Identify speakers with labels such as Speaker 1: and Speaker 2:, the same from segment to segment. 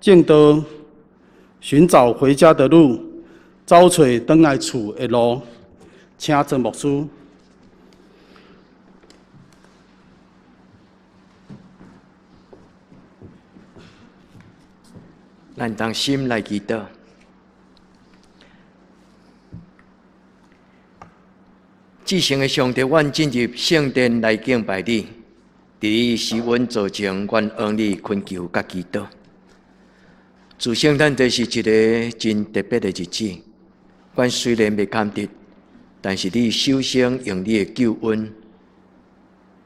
Speaker 1: 正道寻找回家的路，找找回来厝的路，请曾牧师。
Speaker 2: 咱同心来祈祷。至圣的上帝，阮进入圣殿来敬拜你，伫你是阮造成，阮向你恳求甲祈祷。自圣诞节是一个真特别的日子，阮虽然未堪得，但是你首先用你的救恩，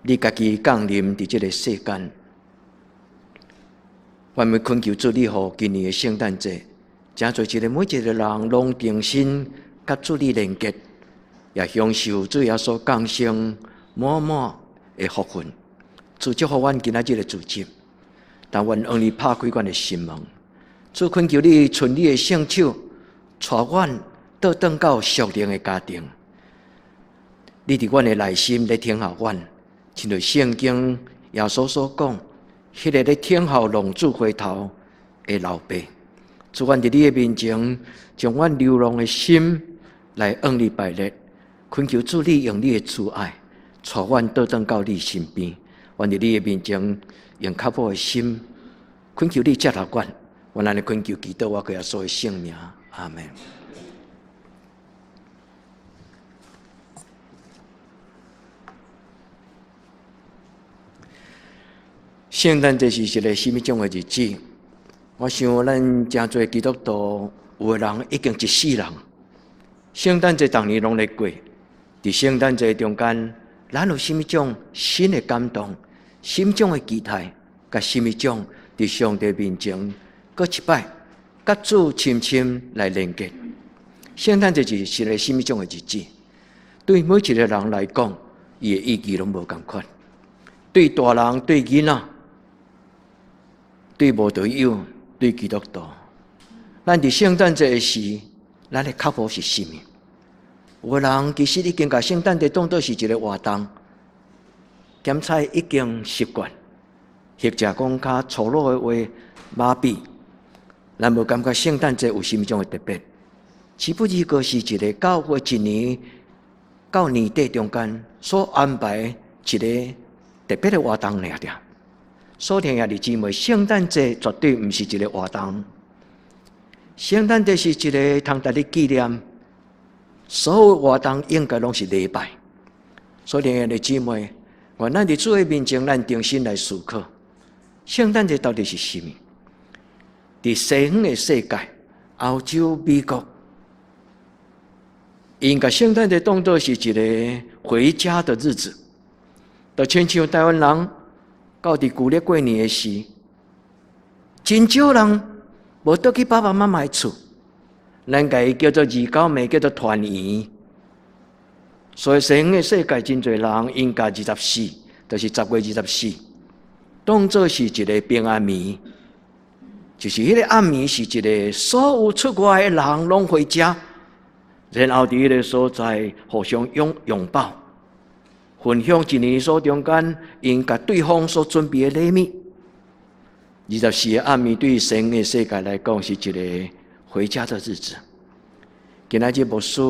Speaker 2: 你家己降临伫这个世间。阮要恳求主，你互今年的圣诞节，真做一个每一个人拢定心甲主你连结，也享受主耶稣降生满满的福分。主祝福阮今仔日的主节，但愿向你拍开阮的心门。主恳求你顺你的圣手，带阮倒转到属灵的家庭。你伫阮的内心咧听候阮，亲像圣经耶稣所讲。迄个咧听候浪子回头的老爸，主愿伫你的面前，将阮流浪的心来向你拜列，恳求主你用你的慈爱，带阮倒转到你身边。愿伫你的面前，用较好的心，恳求你接纳阮。愿安尼恳求祈祷，我给耶稣的圣名，阿门。圣诞节是一个什么种的日子？我想咱真侪基督徒，有的人已经一世人。圣诞节逐年拢咧过，伫圣诞节中间，咱有什么种新的感动、什么种的期待，甲什么种伫上帝面前，搁一摆，甲主深深来连结。圣诞节是一个什么种的日子？对每一个人来讲，伊的意义拢无共款。对大人、对囡仔。对无队友，对基督徒，咱伫圣诞节时，咱的脚步是什么？有的人其实已经把圣诞节当作是一个活动，咸菜已经习惯，或者讲较粗鲁的话，麻痹。咱无感觉圣诞节有什么种的特别？只不过是一个教会一年到年底中间所安排一个特别的活动尔。所听兄弟姊妹，圣诞节绝对不是一个活动。圣诞节是一个通大家纪念，所有活动应该拢是礼拜。所听兄弟姊妹，愿咱伫主的面前，咱定心来思考，圣诞节到底是什么？伫西方的世界，欧洲、美国，应该圣诞节当作是一个回家的日子，就亲像台湾人。到伫旧历过年的时，真少人无倒去爸爸妈妈的厝，咱家己叫做29暝，叫做团圆。所以西方的世界真侪人应该24，就是10月24，当作是一个平安暝，就是迄个暗暝是一个所有出外的人拢回家，然后伫迄个所在互相拥抱。分享一年所中间，因甲对方所准备的礼物。24个暗暝对神的世界来讲，是一个回家的日子。今仔日牧师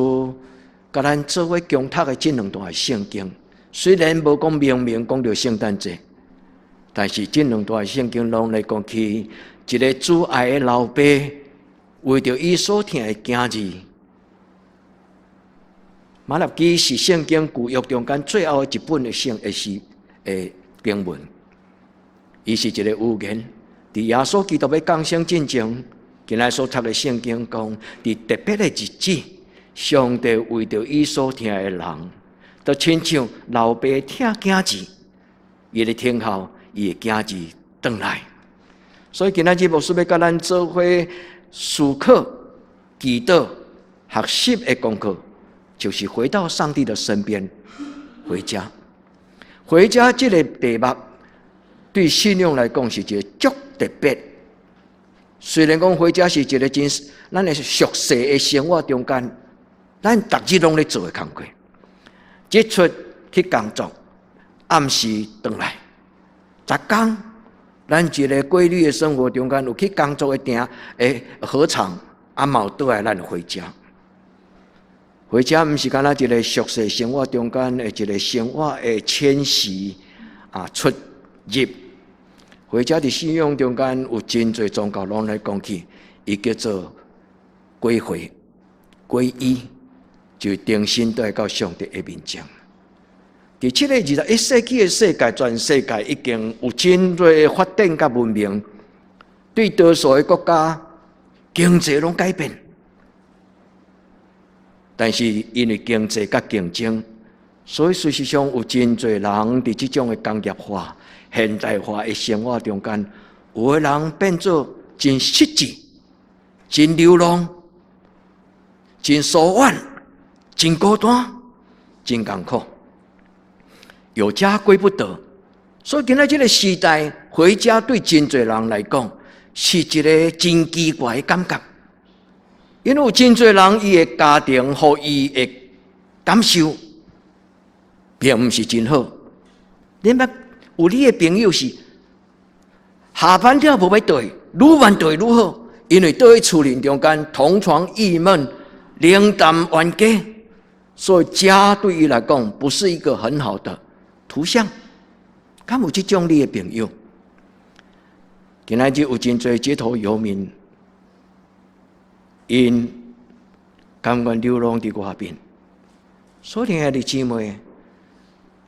Speaker 2: 甲咱做伙共读的这两段圣经，虽然无讲明明讲到圣诞节，但是这两段圣经拢来讲起一个主爱的老爸，为着伊所听的囝儿。马拉基是圣经旧约中间最后一本的经文，伊是一个预言。伫耶稣基督要降生之前，今仔所读的圣经讲，伫特别的日子，上帝为着伊所听的人，就亲像老爸听囝儿，伊咧听候伊的囝儿转来。所以今仔日牧师要甲咱做伙思考、祈祷、学习的功课。就是回到上帝的身边，回家。回家这个题目，对信仰来讲是一个足特别。虽然讲回家是一个真咱的俗世的生活中间，咱逐日拢咧做的工作。日出去工作，暗时回来，10天咱一个规律的生活中间，有去工作的店，何尝嘛有倒来咱回家？回家毋是干那一个俗世生活中间的一个生活的迁徙出入。回家伫信仰中间有真侪宗教拢来讲起，伊叫做归回、皈依，就重新倒来到上帝的面前。伫这个21世纪的世界，全世界已经有真多的发展甲文明，对多数的国家经济拢改变，但是因为经济甲竞争，所以事实上有真多人伫这种的工业化、现代化的生活中间，有的人变做真失志、真流浪、真疏远、真孤单、真艰苦。有家归不得，所以今仔这个时代，回家对真侪人来讲，是一个真奇怪的感觉。因为有真侪人，伊的家庭和伊的感受，并不是真好。你捌有你的朋友是下班了无要倒，愈晚倒愈好，因为倒去厝里中间同床异梦，冷淡冤家，所以家对伊来讲不是一个很好的图像。敢有这种你的朋友？今仔日有真侪街头游民，因甘愿流浪伫外边。所以，兄弟姊妹，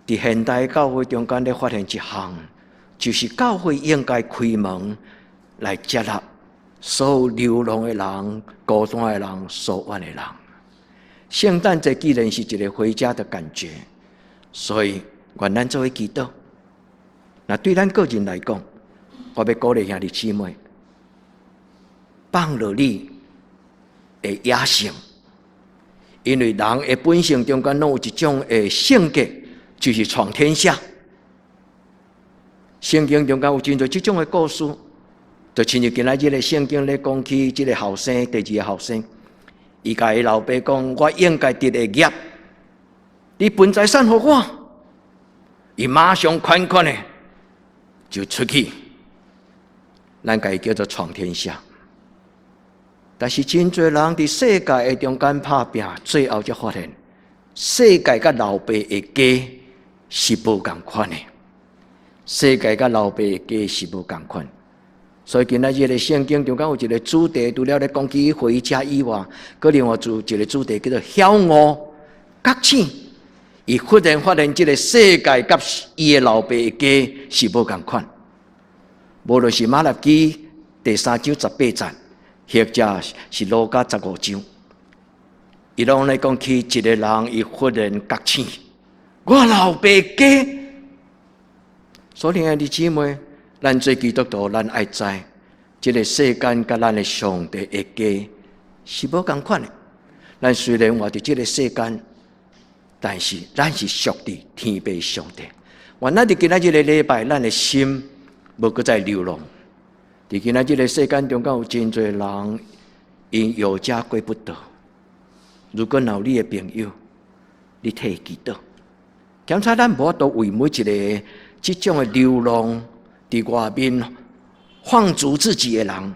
Speaker 2: 伫现代教会中间咧发现一项，就是教会应该开门来接纳所有流浪的人、孤单的人、疏远的人。圣诞节既然是一个回家的感觉，所以愿咱做伙祈祷。那对咱个人来讲，我要鼓励兄弟姊妹，放落你的野性，因为人的本性中间拢有一种的性格，就是闯天下。圣经中间有真多这种的故事，就亲像今仔日的圣经咧讲起这个后生，第二个后生，伊甲伊老爸讲：“我应该得的业，你分财产给我。”伊马上款款的就出去，咱家叫做闯天下。但是真侪人伫世界的中间打拼，最后才发现，世界甲老爸的家是无共款的。世界甲老爸的家是无共款。所以今仔日的圣经中间有一个主题，除了咧讲起回家以外，佮另外一个主题叫做骄傲觉醒。伊忽然发现，这个世界甲伊的老爸的家是无共款。无论是马拉基第3章18节，或者是路加15章，伊拢来讲起一个人，伊忽然觉醒，我老爸家。所以兄弟姊妹，咱做基督徒，咱爱知，这个世间甲咱的上帝的家是无共款的。咱虽然活伫这个世间，但是咱是属伫天父上帝。原来伫今仔日的礼拜，咱的心无搁再流浪。伫今仔日的世间中间有真侪人，因有家归不得。如果有你的朋友，你替伊祈祷。检查咱无法度为每一个这种的流浪伫外面放逐自己的人，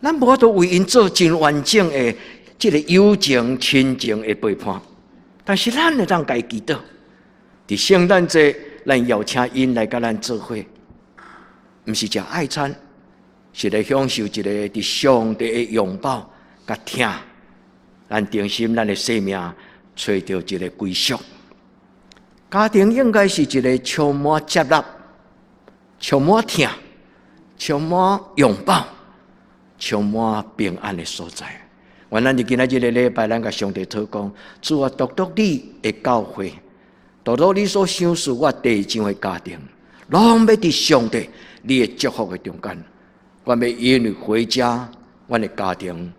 Speaker 2: 咱无法度为因做真完整的这个友情、亲情的陪伴。但是咱会当家祈祷，伫圣诞节，咱邀请因来甲咱做伙，毋是食爱餐，是来享受一个伫上帝的拥抱甲听，咱定心咱的生命找到一个归属。家庭应该是一个充满接纳、充满听、充满拥抱、充满平安的所在。原来伫今仔日的礼拜，咱甲上帝祷告，主啊，独独你的教会，独独你所享受我地上的家庭，拢要伫上帝你的祝福的中间。我要因为回家，我的家庭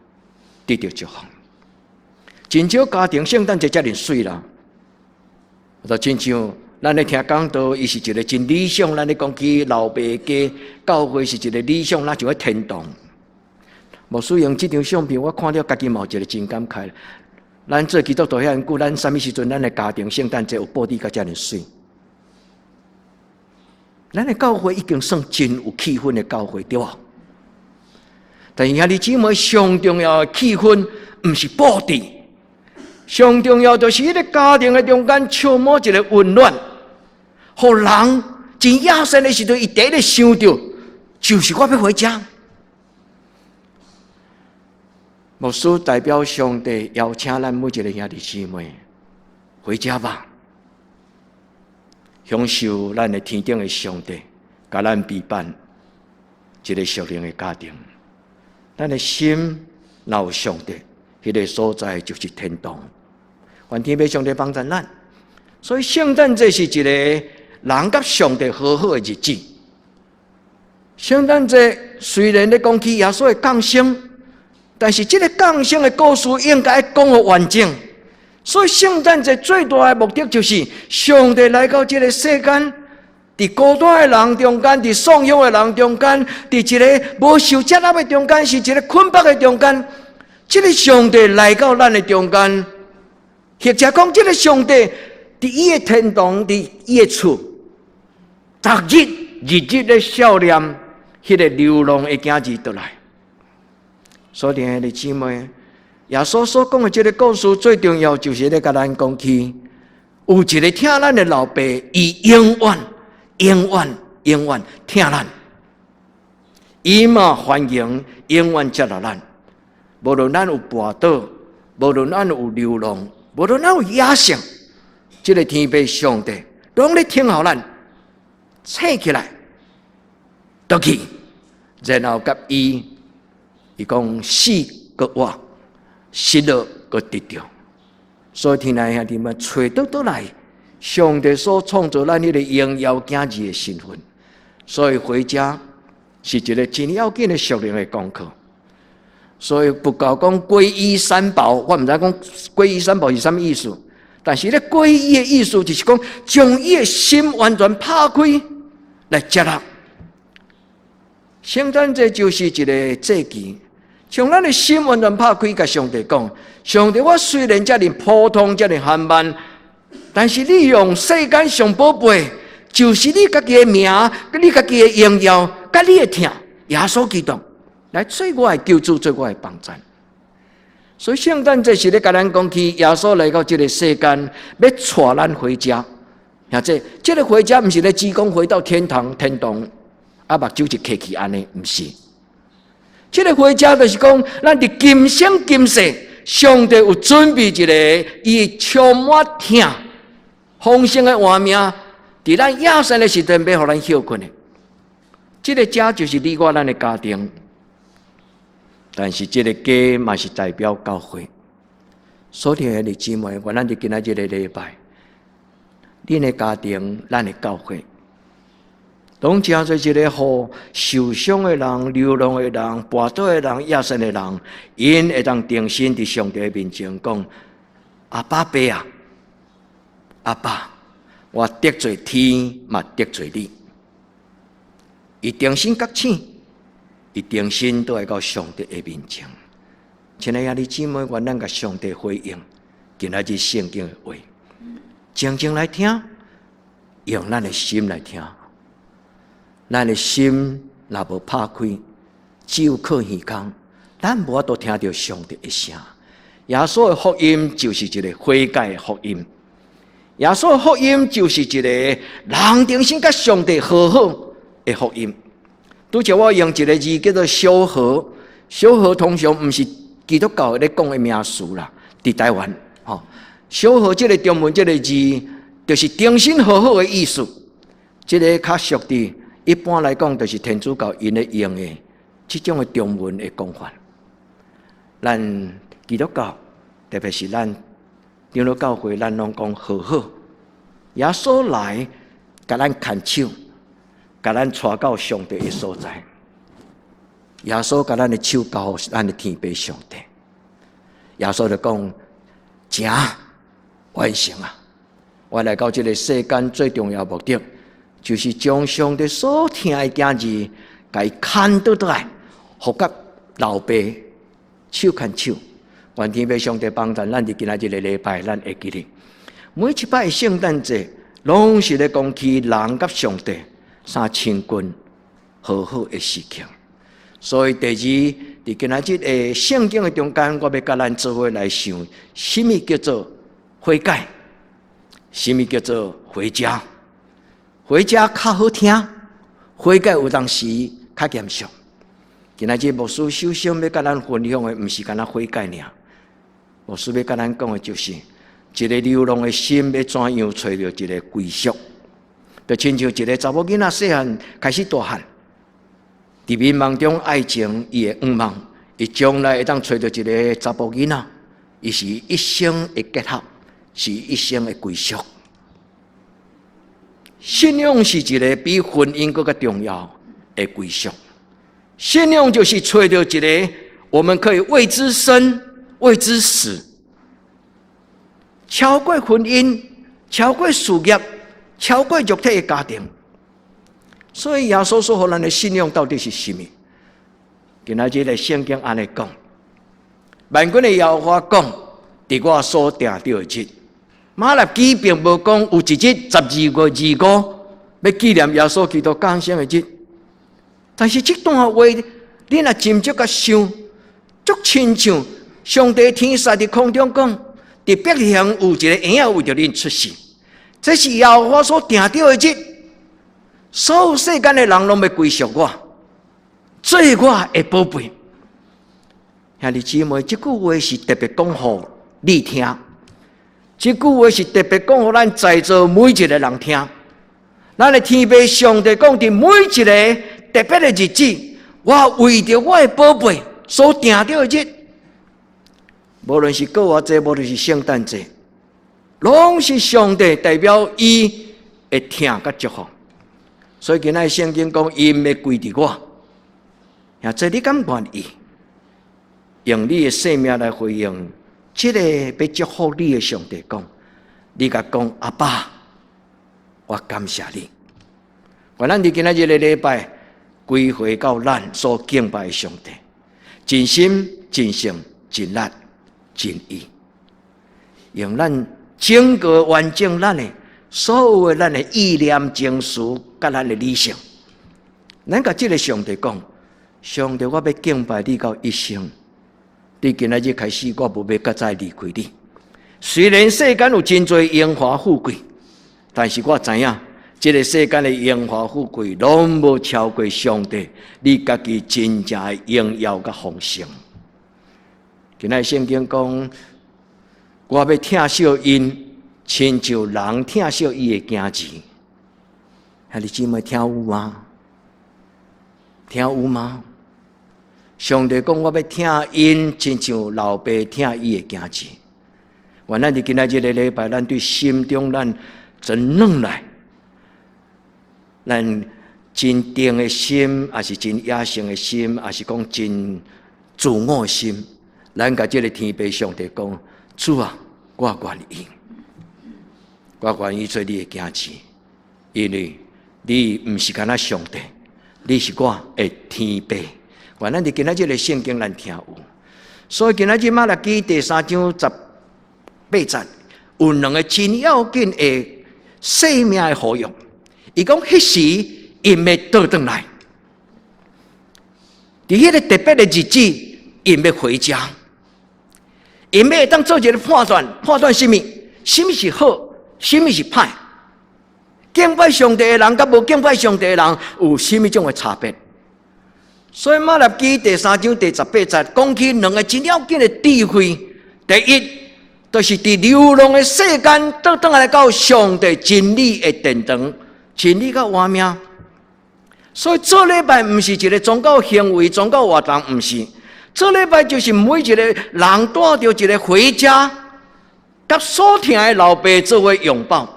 Speaker 2: 得到祝福。真少家庭圣诞节遮尔水啦，就真像咱咧听讲道，伊是一个真理想。咱咧讲起老爸家教会是一个理想，那就喺天堂。无使用这张相片，我看了家己嘛有一个真感慨。咱做基督徒遐尼久，咱啥物时阵咱的家庭圣诞节有布置甲遮尔水？咱的教会已经算真有气氛的教会，对吧？但是兄弟姊妹，上重要的气氛不是布置，上重要就是迄个家庭的中间充满一个温暖，互人真野生的时阵，伊第一个想到就是我要回家。牧师代表上帝邀请咱每一个兄弟姊妹回家吧，享受咱的天顶的上帝，甲咱陪伴一个属灵的家庭。咱的心若有上帝，迄个所在就是天堂。愿天父上帝帮助咱。所以圣诞节是一个人甲上帝和好的日子。圣诞节虽然咧讲起耶稣的降生，但是这个降生的故事应该讲得完整。所以圣诞节最大的目的就是上帝来到这个世间。伫孤单的人中间，伫丧丧的人中间，伫一个无受接纳的中间，是一个困迫的中间。这个上帝来到咱的中间，或者讲，这个上帝伫伊的天堂，伫伊的厝，逐日日日的笑脸，迄个流浪的囝儿倒来。所以，兄弟姊妹，耶稣所讲的这个故事，最重要就是咧，甲咱讲起，有一个听咱的老爸，伊永远听咱，伊嘛欢迎永远接纳咱。无论咱有跋倒，无论咱有流浪，无论咱有野性，这个天父上帝拢咧听候咱，醒起来，倒去，然后甲伊讲死个活，失落个得着。所以天父兄弟们，找倒来。上帝所创造咱迄个荣耀囝儿的身份，所以回家是一个真要紧的属灵的功课。所以不搞讲皈依三宝，我唔知讲皈依三宝是什么意思，但是咧皈依的意思就是讲将伊的心完全拍开来接纳。圣诞节就是一个节期，将咱的心完全拍开，甲上帝讲：上帝，我虽然遮尔普通，遮尔寒慢。但是你用世间上宝贝，就是你家己的名，你家己的荣耀，甲你的疼，耶稣基督来做我的救主，做我的帮助。所以圣诞节是咧甲咱讲起耶稣来到这个世间，要带咱回家。或者这个回家，不是咧只讲回到天堂，啊目睭就开去安尼，不是。这个回家就是讲，咱伫今生今世，上帝有准备一个伊充满疼。丰盛的画面，伫咱野生的时阵，要互咱休困的。这个家就是你我咱的家庭，但是这个家嘛是代表教会。所以兄弟姊妹，我咱伫今仔日的礼拜，恁的家庭，咱的教会，拢正做一个互受伤的人、流浪的人、跋倒的人、野生的人，因会当定心伫上帝的面前讲：阿爸爸啊！阿爸，我得罪天，嘛得罪你。伊定心觉醒，伊定心都会到上帝的面前。亲爱兄弟姊妹，愿咱甲上帝回应，今仔日圣经的话，静静来听，用咱的心来听。咱的心若无拍开，只有靠耳孔，咱无法度听到上帝的声。耶稣的福音就是一个悔改的福音。耶稣的福音就是一个人定心甲上帝和好的福音。拄则我用一个字叫做小和，小和通常毋是基督教咧讲的名词啦，伫台湾，小和这个中文这个字，就是定心和好的意思。这个较属于一般来讲，就是天主教因咧用的这种的中文的讲法。咱基督教，特别是咱长老教会，咱拢讲和好。耶稣来，甲咱牵手，甲咱带到上帝的所在。耶稣甲咱的手交互咱的天父上帝。耶稣就讲：真完成啊！我来到这个世间最重要的目的，就是将上帝所疼的囝儿，甲伊牵倒来，互甲老爸手牵手。愿天父上帝帮助咱伫今仔日的礼拜，咱会记得每一摆圣诞节，拢是咧讲起人甲上帝3000军好好的事情。所以第二，伫今仔日的圣经的中间，我要甲咱做伙来想，什么叫做悔改？什么叫做回家？回家较好听，悔改有当时较严肃。今仔日牧师首先要甲咱分享的，毋是干那悔改尔。牧师要甲咱讲的，就是一个流浪的心要怎样找到一个归宿。就亲像一个查某囡仔细汉开始大汉，伫迷茫中爱情，伊会仰望，伊将来会当找到一个查甫囡仔，伊是一生的结合，是一生的归宿。信仰是一个比婚姻更加重要的归宿。信仰就是找到一个我们可以为之生、为之死，超过婚姻、超过事业、超过肉体的家庭。所以耶稣说给咱的信仰到底是什么？今仔日的圣经安尼讲，万军的耶和华讲，伫我所定着的日，马拉基并无讲有一日12月25要纪念耶稣基督降生的日。但是这段话，你若斟酌甲想，足亲像上帝天使伫空中讲，伫伯利恒有一个婴仔为着恁出世，这是耶和华所定着的日。所有世间的人拢要归属我，做我的宝贝。兄弟姊妹，这句话是特别讲互你听，这句话是特别讲互咱在座每一个人听。咱的天父上帝讲，伫每一个特别的日子，我为着我的宝贝所定着的日，无论是过节，无论是圣诞节，拢是上帝代表伊的听甲祝福。所以今仔圣经讲，伊要归伫我，呀，这你敢愿意用你的生命来回应这个要祝福你的上帝讲？你甲讲，阿爸，我感谢你。我咱伫今仔日的礼拜归回到咱所敬拜的上帝，真心、真性、真力、真意，用咱整个完整咱的所有的咱的意念、情绪，甲咱的理性，咱甲这个上帝讲：上帝，我要敬拜你到一生。你今仔日开始，我无要再离开你。虽然世间有真多荣华富贵，但是我知影，这个世间的荣华富贵，拢无超过上帝你家己真正的荣耀甲丰盛。今仔圣经讲，我要疼惜因，亲像人疼惜伊的囝子。兄弟姊妹，听有吗？听有吗？上帝讲，我要疼因，亲像老爸疼伊的囝子。原来伫今仔日的礼拜，咱对心中咱真软来，咱真定的心，还是真野性的心，还是讲真自我的心，咱甲这个天父上帝讲：主啊，我愿意，我愿意做你的囝子，因为你毋是干那上帝，你是我的天父。原来伫今仔日的圣经咱听有，所以今仔日马拉基第3章18节有2个真要紧的生命的呼吁。伊讲迄时因要倒转来，伫迄个特别的日子，因要回家，因要当做一个判断什么？什么是好，什么是歹？敬拜上帝的人甲无敬拜上帝的人有什么种的差别？所以马拉基第3章第18节讲起2个真要紧的智慧。第一，就是伫流浪的世间倒转来到上帝真理的殿堂，真理甲活命。所以做礼拜毋是一个宗教行为、宗教活动，毋是。做礼拜就是每一个人带着一个回家，甲所疼的老爸作为拥抱。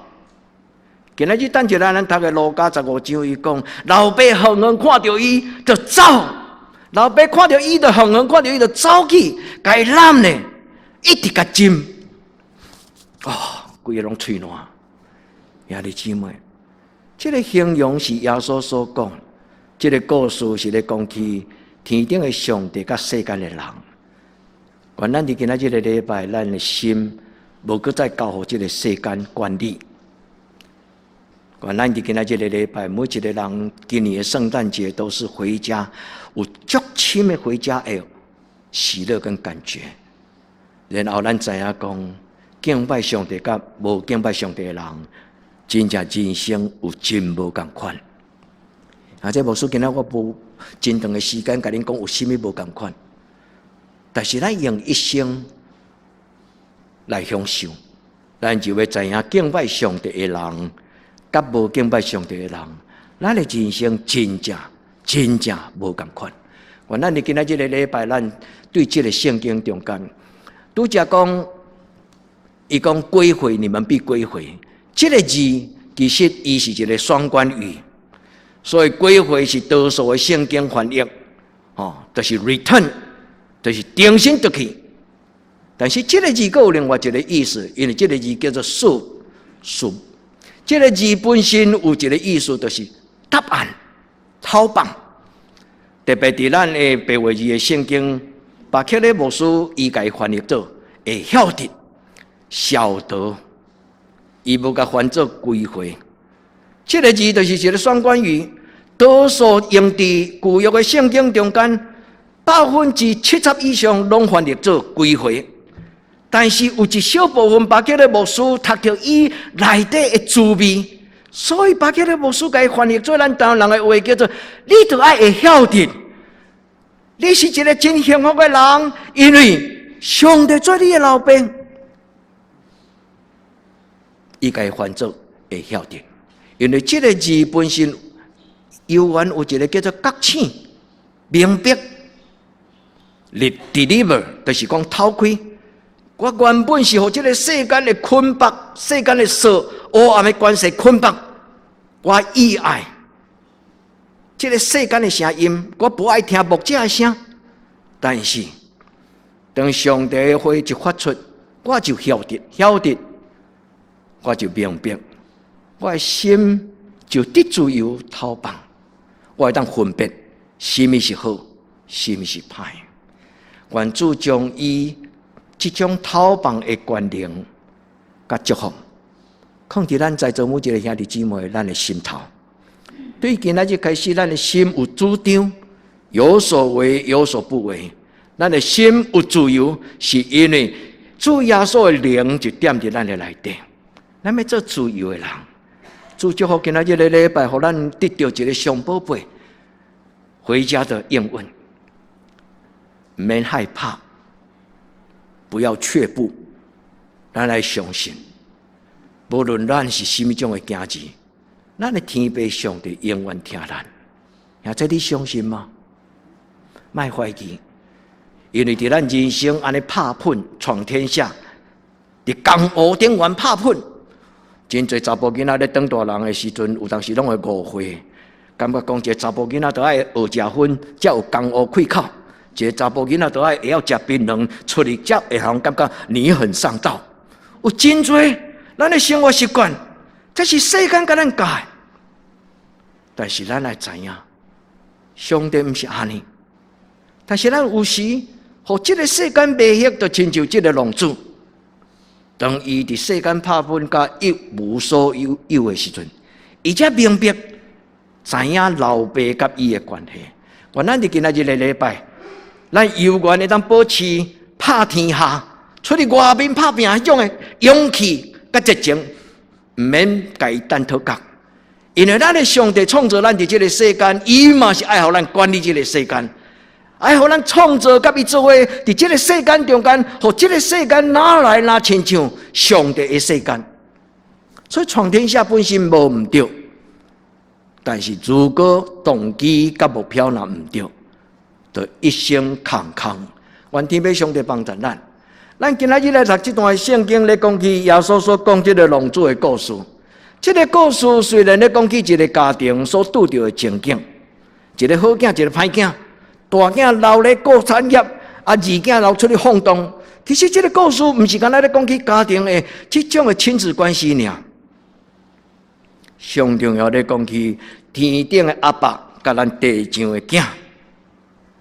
Speaker 2: 今仔日等一下，咱读的路加15章，伊讲老爸远远看到伊就走，老爸看到伊就远远看到伊就走去，甲伊揽呢，一直甲浸，规个拢吹烂。兄弟姊妹，这个形容是耶稣所讲，这个故事是咧讲起天顶的上帝甲世间的人。原咱伫今仔日的礼拜，咱的心无搁再交互这个世间管理。咱伫今仔日个礼拜，每一个人今年的圣诞节都是回家，有足深的回家的喜乐跟感觉。然后咱知影讲，敬拜上帝甲无敬拜上帝的人，真正人生有真无共款。这牧师今仔我无真长的时间甲恁讲有啥物无共款，但是咱用一生来享受，咱就会知影敬拜上帝的人。甲无敬拜上帝的人，咱的人生真正无共款。咱今仔日个礼拜，咱对这个圣经中间，拄则讲，伊讲归回，你们必归回。这个字其实伊是一个双关语，所以归回是多数的圣经翻译，就是 return， 就是重新得去。但是这个字还有另外一个意思，因为这个字叫做数。这个字本身有一个意思，就是答案、讨棒。特别伫咱的白话字的圣经，巴克勒牧师伊甲伊翻译做会晓得、晓得，伊无甲翻做归回。这个字就是一个双关语，多数用伫旧约的圣经中间，70%以上拢翻译做归回。但是有一小部分巴克勒牧师读到伊内底的滋味，所以巴克勒牧师甲伊翻译做咱台湾人的话，叫做你着爱会晓得，你是一个真幸福的人，因为上帝做你的老爸，伊甲伊翻做会晓得，因为这个字本身犹原有一个叫做觉醒、明白、deliver， 就是讲偷开。我原本是互这个世间的捆绑、世间的锁、黑暗的关系捆绑。我意爱这个世间的声音，我不爱听牧者的声。但是，当上帝的话一发出，我就晓得，我就明白，我的心就得自由透放。我会当分辨什么是好，什么是歹。愿主将伊这种透放的观念甲祝福，放伫咱在座每一个兄弟姊妹咱的心头。对今仔日开始，咱的心有主张，有所为，有所不为。咱的心有自由，是因为主耶稣的灵就踮伫咱的内底。咱要做自由的人。主祝福今仔日的礼拜，互咱得到一个上宝贝回家的应允，唔免害怕。不要却步，咱来相信，无论咱是什么种的行志，咱的天父上帝永远听咱。现在你相信吗？莫怀疑，因为伫咱人生安尼拍拼闯天下，伫江湖顶缘拍拼，真侪查甫囡仔咧当大人的时阵，有当时拢会误会，感觉讲一个查甫囡仔都爱学食薰，才有江湖开口。一个查甫囡仔都爱会晓食槟榔，出去才会让人感觉你很上道。有真多咱的生活习惯，这是世间甲咱教的。但是咱来知影，上帝毋是安尼。但是咱有时，互这个世间迷惑，就亲像这个浪子，当伊伫世间拍拼甲一无所有的时阵，伊才明白知影老爸甲伊的关系。原咱伫今仔日的礼拜。咱犹原会当保持拍天下、出去外面拍拼迄种的勇气甲热情，毋免甲伊等讨角。因为咱的上帝创造咱伫这个世间，伊嘛是爱互咱管理这个世间，爱互咱创造甲伊做伙伫这个世间中间，互这个世间哪来哪亲像上帝的世间。所以闯天下本身无毋对，但是如果动机甲目标若毋对，就一生空空。愿天父上帝帮助咱。咱今仔日来读这段圣经，咧讲起耶稣所讲这个浪子的故事。这个故事虽然咧讲起一个家庭所拄到的情景，一个好囝，一个歹囝，大囝留咧过产业，二囝留出去放荡。其实这个故事毋是干那咧讲起家庭的这种的亲子关系尔，上重要咧讲起天顶的阿爸甲咱地上的囝。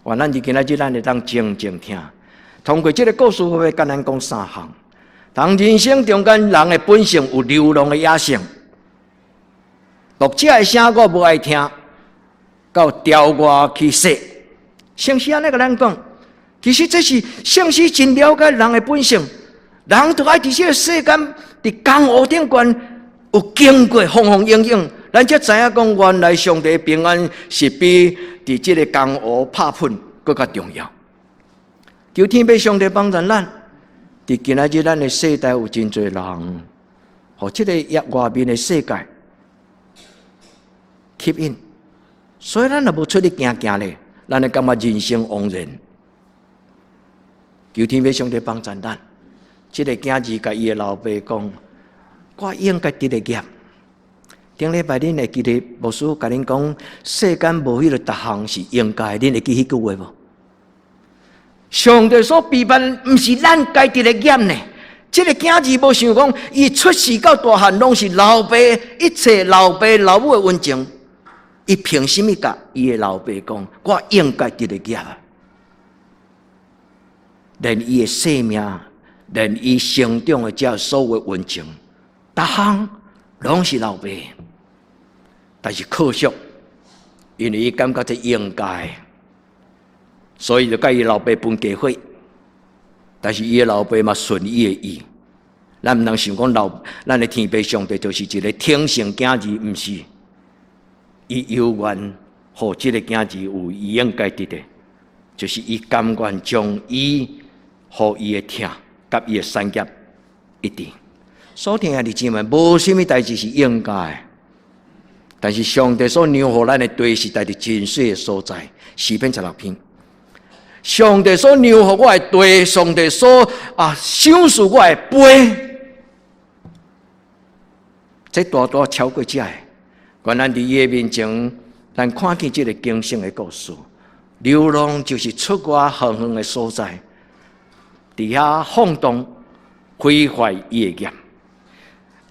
Speaker 2: 愿咱今仔日咱会当静静听，通过这个故事会甲咱讲三项。当人生中间人的本性有流浪的野性，读者的声我无爱听，到调我去说。圣诗安尼甲咱讲，其实这是圣诗真了解人的本性。人就爱伫这个世间，伫江湖顶悬有经过风风雨雨，咱才知影讲，原来上帝的平安是比伫这个江湖拍拼更加重要。求天父上帝帮助咱，伫今仔日咱的世代有真侪人，互这个外面的世界吸引，所以咱若无出去行行咧，咱会感觉人生枉然。求天父上帝帮助咱，这个囝儿甲伊的老爸讲，我应该得个业。顶礼拜恁会记得牧师甲恁讲，世间无迄个逐项是应该，恁会记迄句话无？上帝所批判，毋是咱该得个业呢。这个囝儿无想讲，伊出世到大汉拢是老爸一切老爸老母的恩情，伊凭什么甲伊的老爸讲，我应该得个业啊？连伊的生命，连伊成长的这所有的恩情，逐项拢是老爸，但是可惜，因为伊感觉这应该，所以就甲伊老爸分家伙。但是伊的老爸嘛顺伊的意，咱毋能想讲咱的天父上帝就是一个天性囝儿，毋是，伊有愿，互这个囝儿有伊应该得的，就是伊甘愿将伊，互伊的疼，甲伊的产业一定。所听的弟兄们，无什么代志是应该的，但是上帝所留予咱的地是在伫真水的所在。诗篇16篇，上帝所留予我的地，上帝所赏赐我的杯，这大大超过这个。原来伫伊的面前，咱看见这个惊心的故事。流浪就是出外远远的所在，伫遐放荡毁坏伊的业。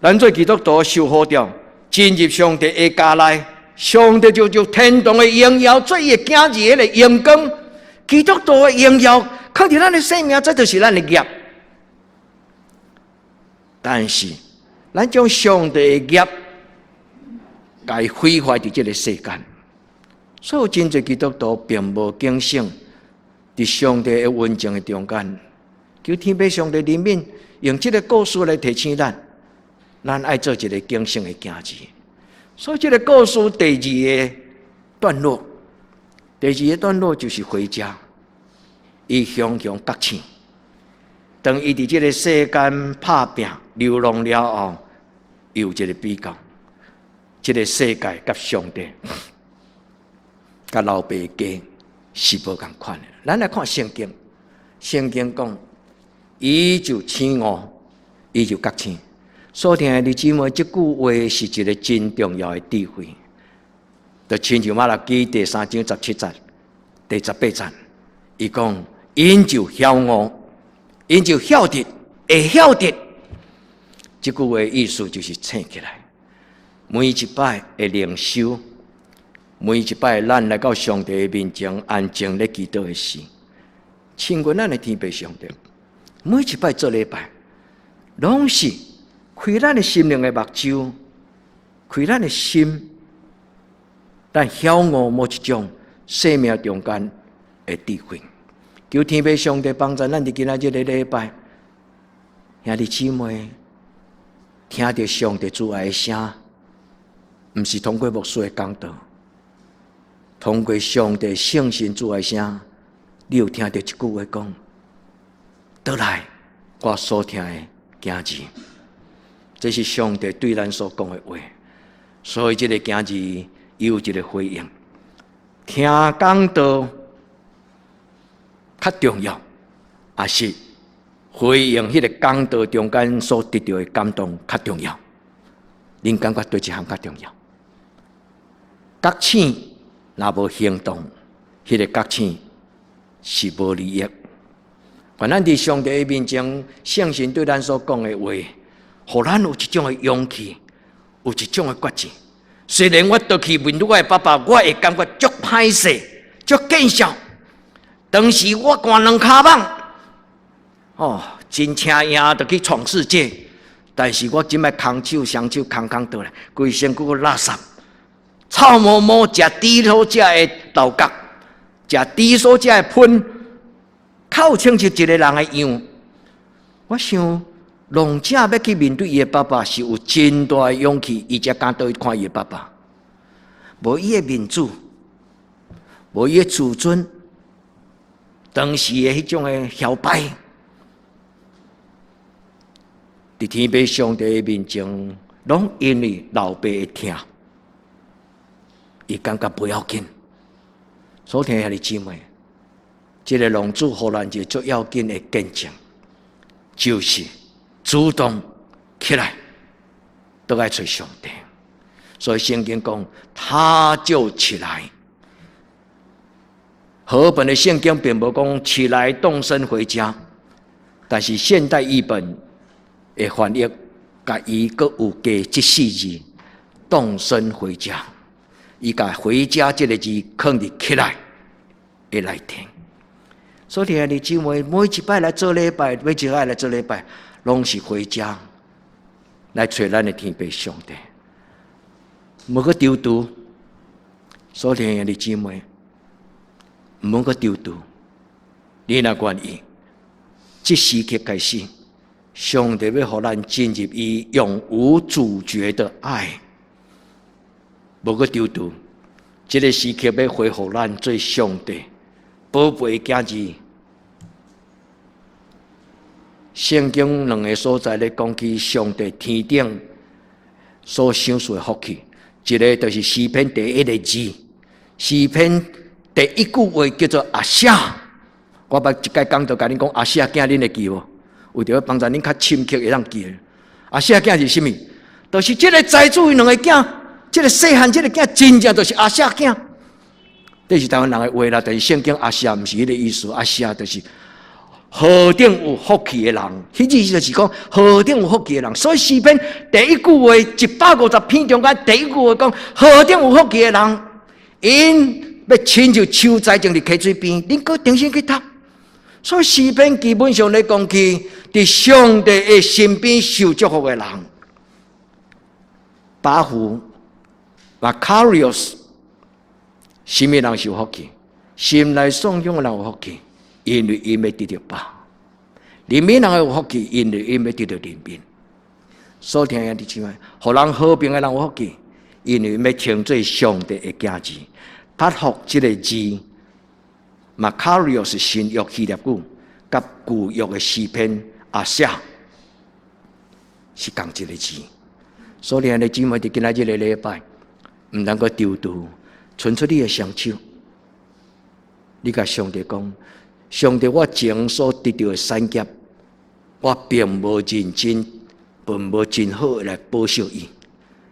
Speaker 2: 咱做基督徒受呼召，进入上帝的家内，上帝就天堂的荣耀做伊的囝儿迄个荣光。基督徒的荣耀靠伫咱的生命，这就是咱的业。但是，咱将上帝的业，甲伊毁坏伫这个世间。所以有真侪基督徒并无警醒，伫上帝的恩情的中间，求天父上帝怜悯，用这个故事来提醒咱，咱爱做一个警醒的囝儿。所以这个故事第二个段落，就是回家，伊雄雄觉醒。当伊伫这个世间打拼流浪了后，有一个比较，这个世界甲上帝。甲老爸家是无共款的。咱来看圣经，圣经讲，伊就醒悟，伊就觉醒。所听的弟兄们，这句话是一个真重要的智慧。就亲像马拉基第3章17节、第18节，伊讲，因就晓悟，因就晓得，会晓得。这句话意思就是醒起来，每一摆会灵修。每一摆，咱来到上帝的面前，安静咧祈祷的时，亲近咱的天父上帝。每一摆做礼拜，拢是开咱的心灵的目睭，开咱的心，咱晓悟某一种生命中间的智慧。求天父上帝帮助咱伫今仔日的礼拜，兄弟姊妹，听到上帝主爱的声，毋是通过牧师的讲道。通过上帝圣神主的声，你有听到一句话讲：“倒来，我所听的囝儿。”这是上帝对咱所讲的话。所以，这个囝儿有一个回应：听讲道较重要，还是回应迄个讲道中间所得到的感动较重要？恁感觉对一项较重要？觉醒。若无行动，迄个觉醒是无利益。凡咱伫上帝的面前，圣神对咱所讲的话，互咱有一种的勇气，有一种的决志。虽然我倒去面对我的爸爸，我会感觉足歹势、足见笑。当时我寒两骹网，真请赢就去闯世界。但是我今摆空手双手空倒来，规身躯个垃圾，草毛毛食猪所食的豆角，食猪所食的喷，靠清是一个人的样。我想，龙者要去面对伊的爸爸，是有真大的勇气，伊才敢倒去看伊的爸爸。无伊的民主，无伊的自尊，当时的迄种的摇摆，伫天父上帝的面前，拢因为老爸的疼，伊感觉不要紧。所听兄弟姊妹，这个龙主互咱一个最要紧的见证，就是主动起来，都爱找上帝。所以圣经讲，他就起来。和本的圣经并无讲起来动身回家，但是现代译本的翻译，甲伊阁有加这4字，动身回家。伊甲回家这个字放伫起来的内听。所以兄弟姊妹，每一摆来做礼拜，每一摆来做礼拜，拢是回家来找咱的天父上帝。无去丢毒，所以兄弟姊妹，唔好去丢毒。你若愿意，即时刻开始，上帝要互咱进入伊永无主绝的爱。无去丢毒，这个时刻要恢复咱做上帝宝贝的囝儿。圣经2个所在咧讲起上帝天顶所享受的福气。一个就是诗篇第1个字，诗篇第一句话叫做阿夏。我捌一摆讲就甲恁讲阿夏囝，恁会记无？为着要帮助恁较深刻会当记。阿夏囝是甚物？就是这个财主2个囝，这个细汉这个囝真正就是阿夏囝。这是台湾人的话啦，但是圣经阿夏毋是迄个意思，阿夏就是何等有福气的人，迄字就是讲何等有福气的人。所以诗篇第一句话150篇中间第一句话讲何等有福气的人，因要亲像树栽种伫溪水边，恁搁定心去读。所以诗篇基本上咧讲起伫上帝的身边受祝福的人，巴胡、Macarius， 什么人受福气？心内颂扬的人有福气。因为因要得到饱，人民人有福气，因为因要得到人民。所听兄弟姊妹，互人和平的人有福气，因为要称做上帝的囝子。他福这个字 ，Macarius 新约希腊语，甲旧约的诗篇阿夏是同一个字。所以兄弟姊妹，伫今仔日的礼拜，唔能够丢毒，伸出你的双手，你甲上帝讲。上帝，我前所得到的产业，我并无认真，并无真好来报效伊。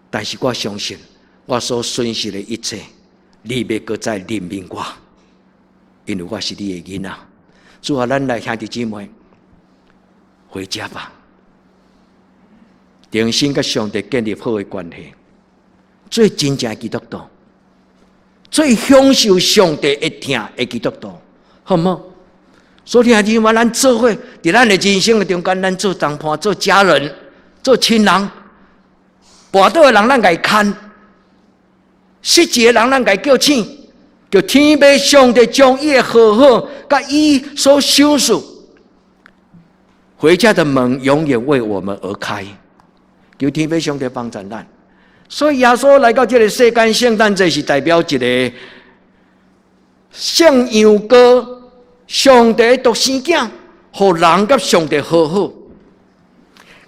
Speaker 2: 但是我相信，我所损失的一切，你要搁再怜悯我，因为我是你的囡仔。主啊，咱来兄弟姊妹，回家吧，重新跟上帝建立好的关系，最真正的基督徒，最享受上帝的疼的基督徒，好唔好？所以兄弟们，咱做伙伫咱的人生的中间，咱做同伴、做家人、做亲人，跋倒的人咱该看，失志的人咱该叫醒，叫天父上帝将伊的好好，甲伊所享受，回家的门永远为我们而开，求天父上帝帮助咱。所以耶稣来到这个世间，圣诞节是代表一个像羊羔。上帝独生囝，互人甲上帝和好，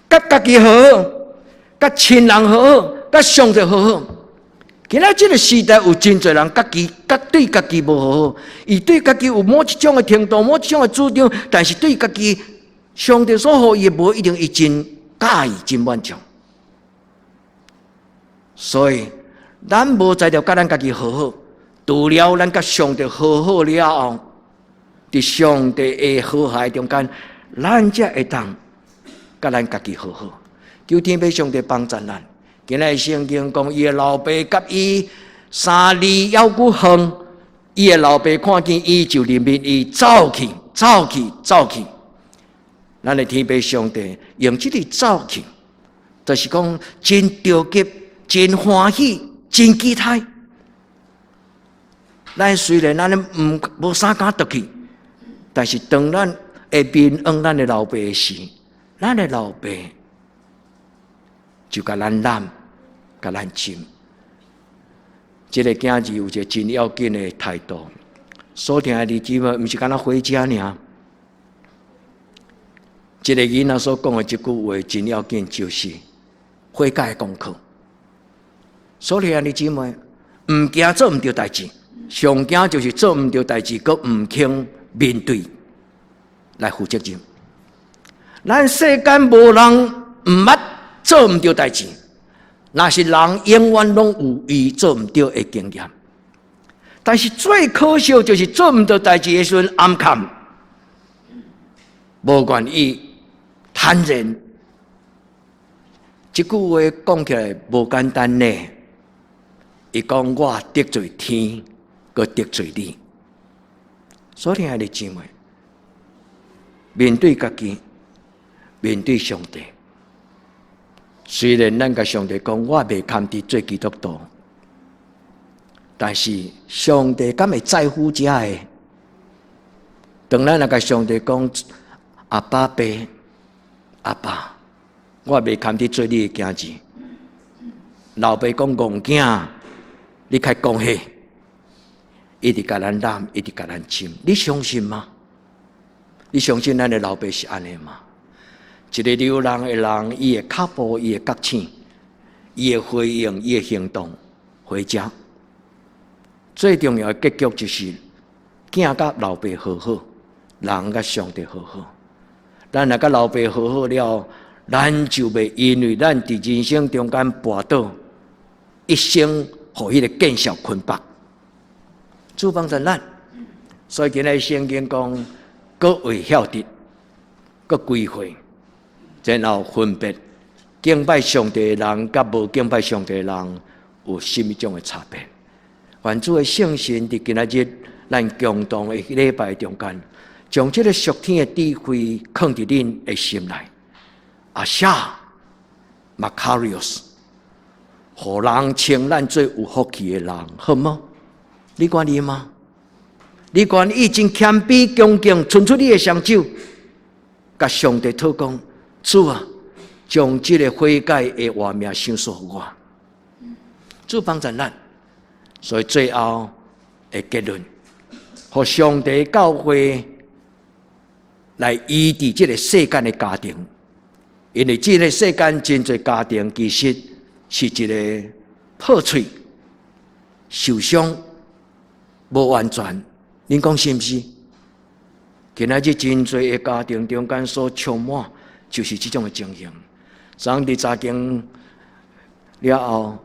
Speaker 2: 甲家己和好，甲亲人和好，甲上帝和好。今仔这个时代有真侪人对家己无和好，伊对家己有某一种的程度、某一种的主张，但是对家己上帝所予伊无一定伊真介意、真满足。所以咱无在了甲咱家己和好，除了咱甲上帝和好了后。伫上帝的和諧中間，咱才會當甲咱家己和好。求天父上帝幫助咱。今日聖經講，伊的老爸甲伊3日猶久遠，伊的老爸看見伊就憐憫伊，走去。咱的天父上帝用這個走去，就是講真着急、真歡喜、真期待。咱虽然咱无啥敢得去，但是当咱会面往咱的老爸时，咱的老爸就甲咱揽，甲咱亲。这个囝儿有一个真要紧的态度。所听的日子嘛，毋是干那回家尔。这个囡仔所讲的这句话真要紧，就是回家的功课。所听的日子嘛，毋惊做毋对代志，上惊就是做毋对代志，佮毋肯面对来负责任。咱世间无人毋捌做毋对代志。那是人永远拢有伊做毋对的经验，但是最可惜就是做毋对代志的时阵暗坎，无愿意坦然。这句话讲起来无简单呢。伊讲我得罪天，佮得罪你。所以爱的姊妹，面对家己，面对上帝。虽然咱甲上帝讲，我未堪伫做基督徒，但是上帝敢会在乎这个？当咱甲上帝讲，阿爸爸，阿爸，我未堪伫做你的囝子。老爸讲戆囝，你较讲迄，一直甲咱揽，一直甲咱亲，你相信吗？你相信咱的老爸是安尼吗？一个流浪的人，伊的脚步，伊的脚趾，伊的回应，伊的行动，回家。最重要的结局就是，囝甲老爸和好，人甲上帝和好。咱若甲老爸和好了，咱就袂因为咱伫人生中间跋倒，一生互迄个见效捆绑。主帮助咱，所以今日圣经讲，各为晓得，各归回。然后分别敬拜上帝的人，甲无敬拜上帝的人有什么种的差别？愿主的圣神伫今仔日咱共同的礼拜中间，将这个属天的智慧放伫恁的心内。阿夏，Macarius， 互人称咱做有福气的人，好吗？你愿意吗？你愿意真谦卑恭敬，伸出你的双手，甲上帝讨讲。主啊，将这个悔改的画面赏赐予我。主帮助咱，所以最后的结论，互上帝教会来医治这个世间的家庭，因为这个世间真侪家庭其实是一个破碎、受伤、无完全。恁讲是毋是？今仔日真侪的家庭中间所充满。就是这种的情形。昨日查经了后，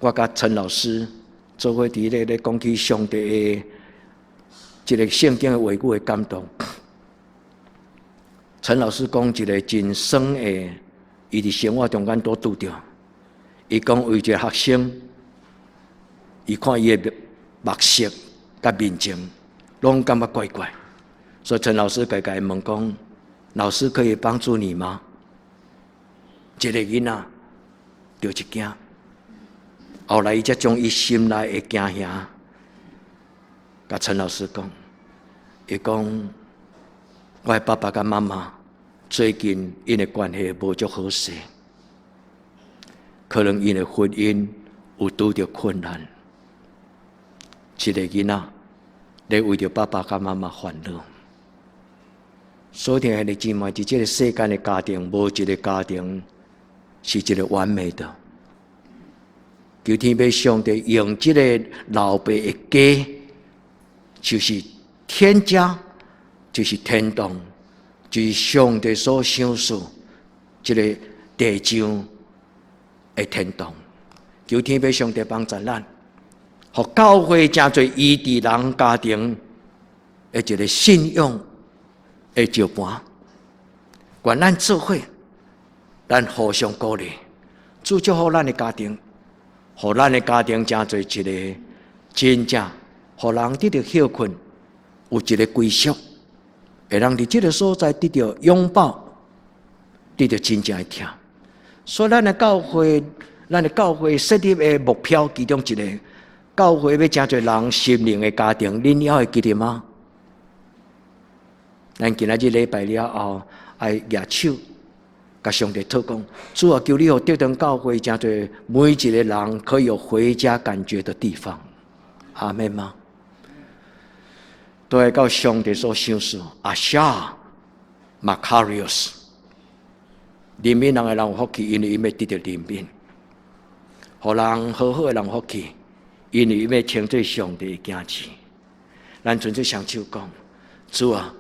Speaker 2: 我甲陈老师做伙伫咧讲起上帝的这个圣经的话语的感动。陈老师讲一个真酸的，伊伫生活中间都拄着。伊讲为一个学生，伊看伊的目色甲面情，拢感觉怪怪。所以陈老师家问讲。老师可以帮助你吗？一个囡仔就一惊，后来伊才将伊心内的惊吓，甲陈老师讲，伊讲我的爸爸甲妈妈最近因的关系无足好势，可能因的婚姻有拄着困难。一个囡仔咧为着爸爸甲妈妈烦恼。所听的姊妹，伫这个世间的家庭，无一个家庭是一个完美的。求天父上帝用这个老爸的家，就是天家，就是天堂，就是上帝所赏赐这个地上的天堂。求天父上帝帮助咱，互教会真侪异地人家庭的一个信仰。的石盘，愿咱做伙，咱互相鼓励，祝福咱的家庭，互咱的家庭真做一个真正，互人得到休困，有一个归宿，会让伫这个所在得到拥抱，得到真正的疼。所以咱的教会设立的目标其中一个，教会要真侪人心灵的家庭，恁还会记得吗？咱今仔日礼拜了后，爱举手，甲上帝祷告，主啊，求你互德登教会真侪每一个人可以有回家感觉的地方。阿们吗？都会到上帝所赏赐。阿夏、马卡里奥斯，怜悯人的人有福气，因为伊要得到怜悯；互人好好的人福气，因为伊要称作上帝的子子。咱纯粹双手讲，主啊，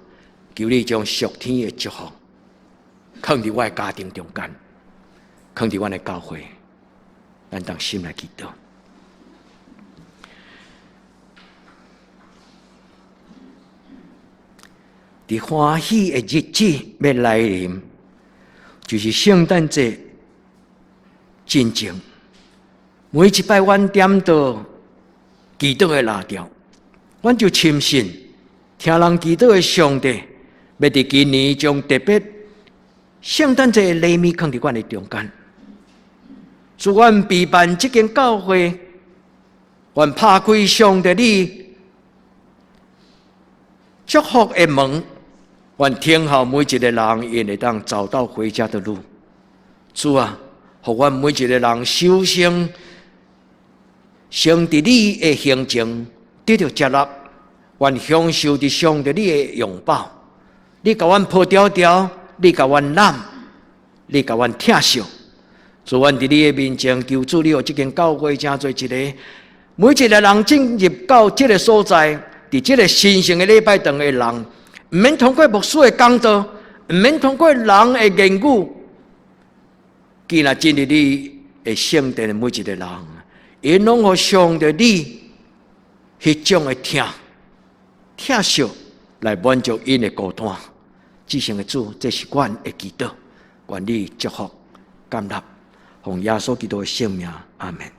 Speaker 2: 求你将属天的祝福放伫我的家庭中间，放伫我的教会，咱当心来祈祷。伫欢喜的日子要来临，就是圣诞节进前，每一摆阮点到祈祷的蜡条，阮就深信听人祈祷的上帝，要伫今年将特别圣诞节的礼物放伫阮的中间。自阮备办这间教会，阮拍开上帝你祝福的门。愿听候每一个人，也会当找到回家的路。主啊，互阮每一个人修生，先伫你的行程得到接纳，愿享受伫上帝你的拥抱。你甲阮抱条条，你甲阮揽，你甲阮疼惜。主，阮伫你的面前求主，你互这间教会真做一个，每一个人进入到这个所在，伫这个神圣的礼拜堂的人。唔免通过牧师的讲道，唔免通过人的言语，既然进入你的圣殿的每一个人，因拢互上帝你迄种的疼惜来满足因的孤单。至圣的主，这是阮的祈祷，愿你祝福、感纳，奉耶稣基督的圣名，阿门。